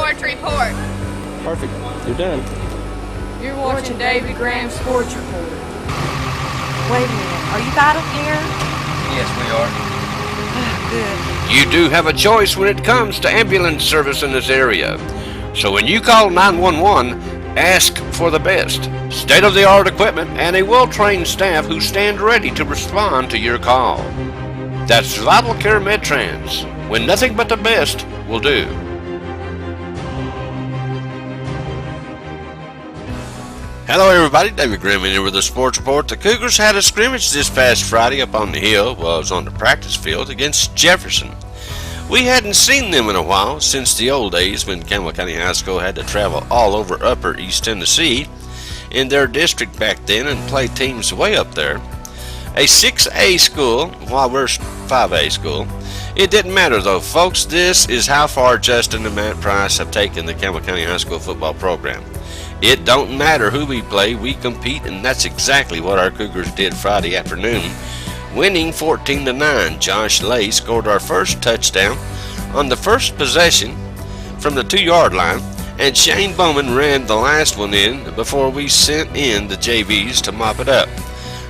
Sports Report. Perfect. You're done. You're watching David Graham Sports Report. Wait a minute. Are you Vital Care? Yes, we are. Good. You do have a choice when it comes to ambulance service in this area. So when you call 911, ask for the best. State-of-the-art equipment and a well-trained staff who stand ready to respond to your call. That's Vital Care MedTrans, when nothing but the best will do. Hello everybody, David Graham here with the Sports Report. The Cougars had a scrimmage this past Friday up on the hill, well, it was on the practice field, against Jefferson. We hadn't seen them in a while since the old days when Campbell County High School had to travel all over upper East Tennessee in their district back then and play teams way up there. A 6A school, while we're 5A school. It didn't matter though, folks. This is how far Justin and Matt Price have taken the Campbell County High School football program. It don't matter who we play, we compete, and that's exactly what our Cougars did Friday afternoon, winning 14-9. Josh Lay scored our first touchdown on the first possession from the 2-yard line, and Shane Bowman ran the last one in before we sent in the JVs to mop it up.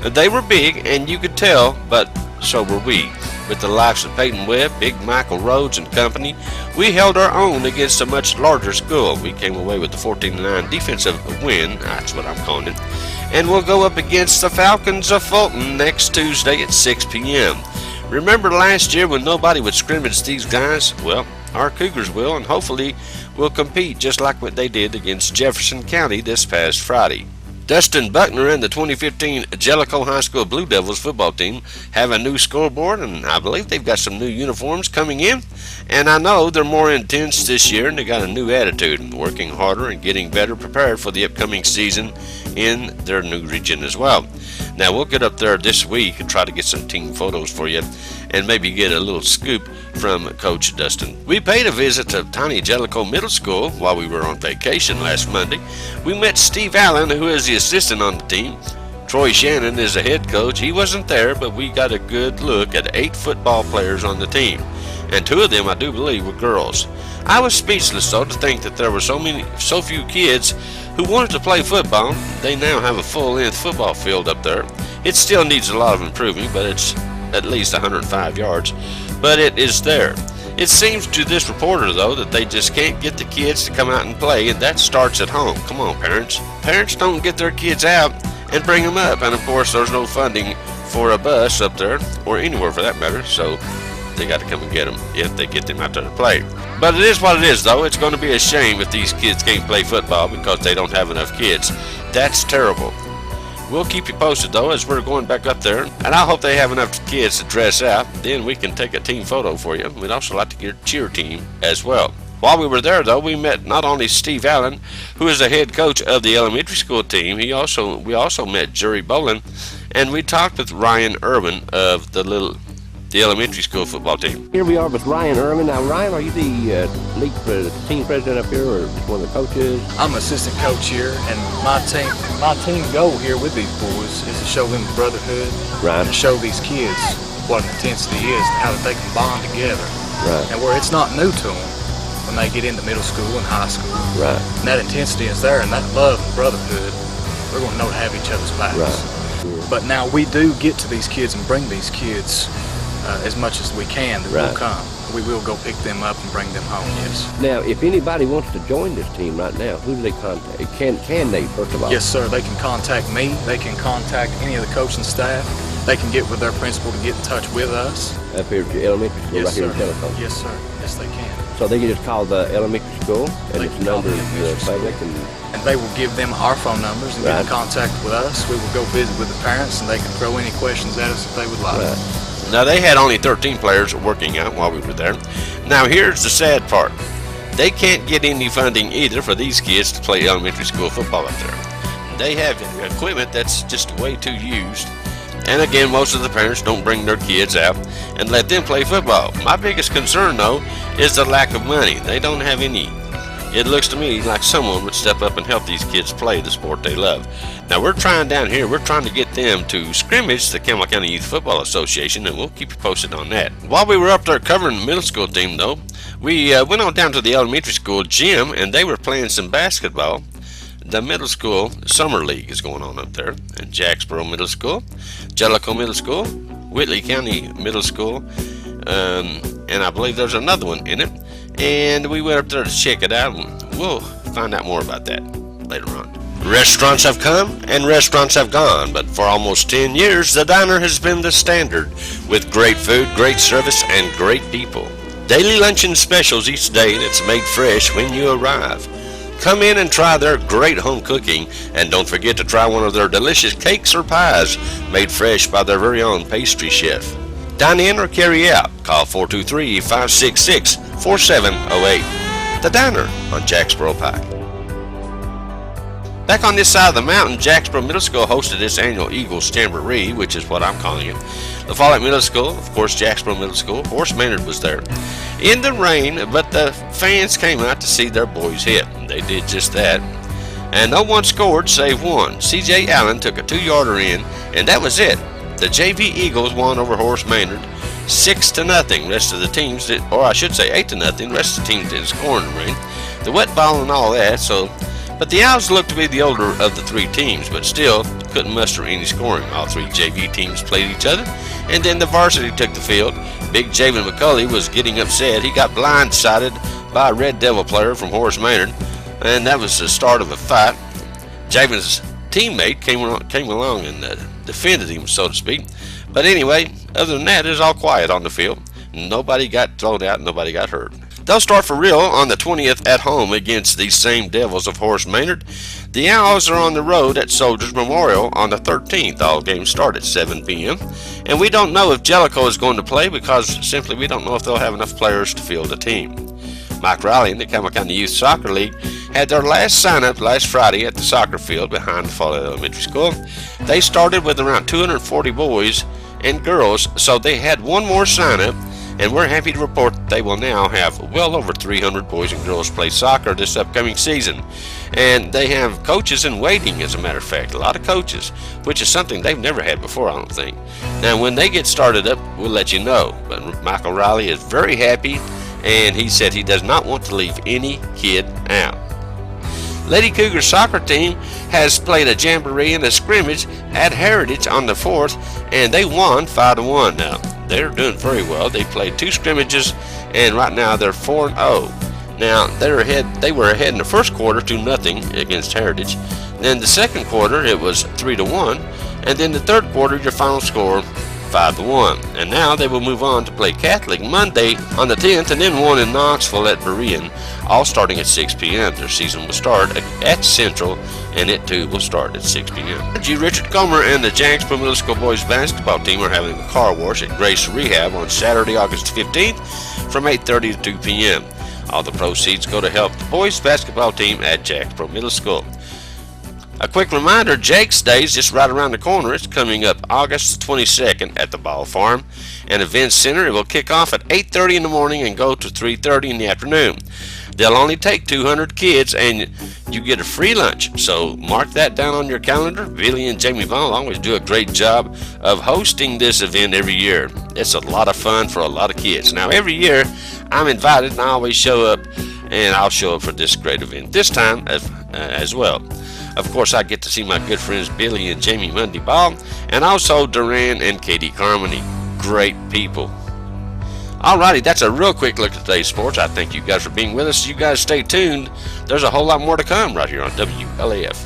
They were big, and you could tell, but so were we. With the likes of Peyton Webb, Big Michael Rhodes and company, we held our own against a much larger school. We came away with the 14-9 defensive win, that's what I'm calling it, and we'll go up against the Falcons of Fulton next Tuesday at 6 p.m. Remember last year when nobody would scrimmage these guys? Well, our Cougars will, and hopefully will compete just like what they did against Jefferson County this past Friday. Dustin Buckner and the 2015 Jellicoe High School Blue Devils football team have a new scoreboard, and I believe they've got some new uniforms coming in. And I know they're more intense this year, and they got a new attitude, working harder and getting better prepared for the upcoming season in their new region as well. Now we'll get up there this week and try to get some team photos for you and maybe get a little scoop from Coach Dustin. We paid a visit to Tiny Jellicoe Middle School while we were on vacation last Monday. We met Steve Allen, who is the assistant on the team. Troy Shannon is the head coach. He wasn't there, but we got a good look at 8 football players on the team, and 2 of them I do believe were girls. I was speechless though to think that there were so few kids who wanted to play football. They now have a full-length football field up there. It still needs a lot of improving, but it's at least 105 yards, but it is there. It seems to this reporter though that they just can't get the kids to come out and play, and that starts at home. Come on, parents. Parents don't get their kids out and bring them up, and of course there's no funding for a bus up there or anywhere for that matter, so they got to come and get them if they get them out there to play. But it is what it is though. It's going to be a shame if these kids can't play football because they don't have enough kids. That's terrible. We'll keep you posted though as we're going back up there, and I hope they have enough kids to dress out. Then we can take a team photo for you. We'd also like to get a cheer team as well. While we were there though, we met not only Steve Allen, who is the head coach of the elementary school team. We also met Jerry Bolin, and we talked with Ryan Irwin of the elementary school football team. Here we are with Ryan Irwin. Now, Ryan, are you the team president up here, or just one of the coaches? I'm assistant coach here, and my team goal here with these boys is to show them brotherhood, Right. and to show these kids what an intensity is, and how that they can bond together, Right. and where it's not new to them when they get into middle school and high school. Right. And that intensity is there, and that love and brotherhood, we're going to know to have each other's backs. Right. But now we do get to these kids and bring these kids as much as we can that Right. will come. We will go pick them up and bring them home, yes. Now, if anybody wants to join this team right now, who do they contact? Can they, first of all? Yes, sir. They can contact me. They can contact any of the coaching staff. They can get with their principal to get in touch with us. Up here at your elementary school, Yes, right here sir. in Jellicoe? Yes, sir. Yes, they can. So they can just call the elementary school, and They its can call number the is elementary school. public, and And they will give them our phone numbers and get in Right. contact with us. We will go visit with the parents, and they can throw any questions at us if they would like. Right. Now they had only 13 players working out while we were there. Now here's the sad part. They can't get any funding either for these kids to play elementary school football up there. They have equipment that's just way too used. And again, most of the parents don't bring their kids out and let them play football. My biggest concern though is the lack of money. They don't have any it looks to me like someone would step up and help these kids play the sport they love. Now we're trying to get them to scrimmage the Campbell County Youth Football Association, and we'll keep you posted on that. While we were up there covering the middle school team though, we went on down to the elementary school gym and they were playing some basketball. The middle school summer league is going on up there in Jacksboro Middle School, Jellicoe Middle School, Whitley County Middle School, and I believe there's another one in it. And we went up there to check it out, and we'll find out more about that later on. Restaurants have come and restaurants have gone, but for almost 10 years, the diner has been the standard, with great food, great service, and great people. Daily luncheon specials each day that's made fresh when you arrive. Come in and try their great home cooking, and don't forget to try one of their delicious cakes or pies made fresh by their very own pastry chef. Dine in or carry out. Call 423-566-4708. The Diner on Jacksboro Pike. Back on this side of the mountain, Jacksboro Middle School hosted its annual Eagles Jamboree, which is what I'm calling it. The Follett Middle School, of course, Jacksboro Middle School, Horace Maynard was there. In the rain, but the fans came out to see their boys hit. They did just that. And no one scored save one. C.J. Allen took a 2-yarder in, and that was it. The JV Eagles won over Horace Maynard 6-0. Rest of the teams did, or I should say 8-0. Rest of the teams didn't score in the rain. The wet ball and all that, but the Owls looked to be the older of the three teams, but still couldn't muster any scoring. All three JV teams played each other, and then the varsity took the field. Big Javen McCulley was getting upset. He got blindsided by a Red Devil player from Horace Maynard, and that was the start of a fight. Javen's teammate came along and defended him, so to speak. But anyway, other than that, it was all quiet on the field. Nobody got thrown out, nobody got hurt. They'll start for real on the 20th at home against these same Devils of Horace Maynard. The Owls are on the road at Soldiers Memorial on the 13th. All games start at 7 p.m. And we don't know if Jellicoe is going to play because simply we don't know if they'll have enough players to field a team. Mike Riley and the Campbell County Youth Soccer League had their last sign-up last Friday at the soccer field behind the Follett Elementary School. They started with around 240 boys and girls, so they had one more sign-up. And we're happy to report that they will now have well over 300 boys and girls play soccer this upcoming season. And they have coaches in waiting, as a matter of fact, a lot of coaches, which is something they've never had before, I don't think. Now, when they get started up, we'll let you know. But Michael Riley is very happy, and he said he does not want to leave any kid out. Lady Cougar soccer team has played a jamboree and a scrimmage at Heritage on the 4th, and they won 5-1 now. They're doing very well. They played 2 scrimmages, and right now they're 4-0. Now they were ahead in the first quarter 2-0 against Heritage. Then the second quarter it was 3-1, and then the third quarter your final score 5-1. And now they will move on to play Catholic Monday on the 10th, and then one in Knoxville at Berean, all starting at 6 p.m. Their season will start at Central, and it too will start at 6 p.m. Richard Comer and the Jacksboro Middle School boys basketball team are having a car wash at Grace Rehab on Saturday, August 15th from 8:30 to 2 p.m. All the proceeds go to help the boys basketball team at Jacksboro Middle School. A quick reminder, Jake's Day is just right around the corner. It's coming up August 22nd at the Ball Farm and Events Center. It will kick off at 8:30 in the morning and go to 3:30 in the afternoon. They'll only take 200 kids, and you get a free lunch. So mark that down on your calendar. Billy and Jamie Vaughn always do a great job of hosting this event every year. It's a lot of fun for a lot of kids. Now, every year I'm invited, and I always show up, and I'll show up for this great event this time as well. Of course, I get to see my good friends Billy and Jamie Mundy Ball, and also Duran and Katie Carmody. Great people. Alrighty, that's a real quick look at today's sports. I thank you guys for being with us. You guys stay tuned. There's a whole lot more to come right here on WLAF.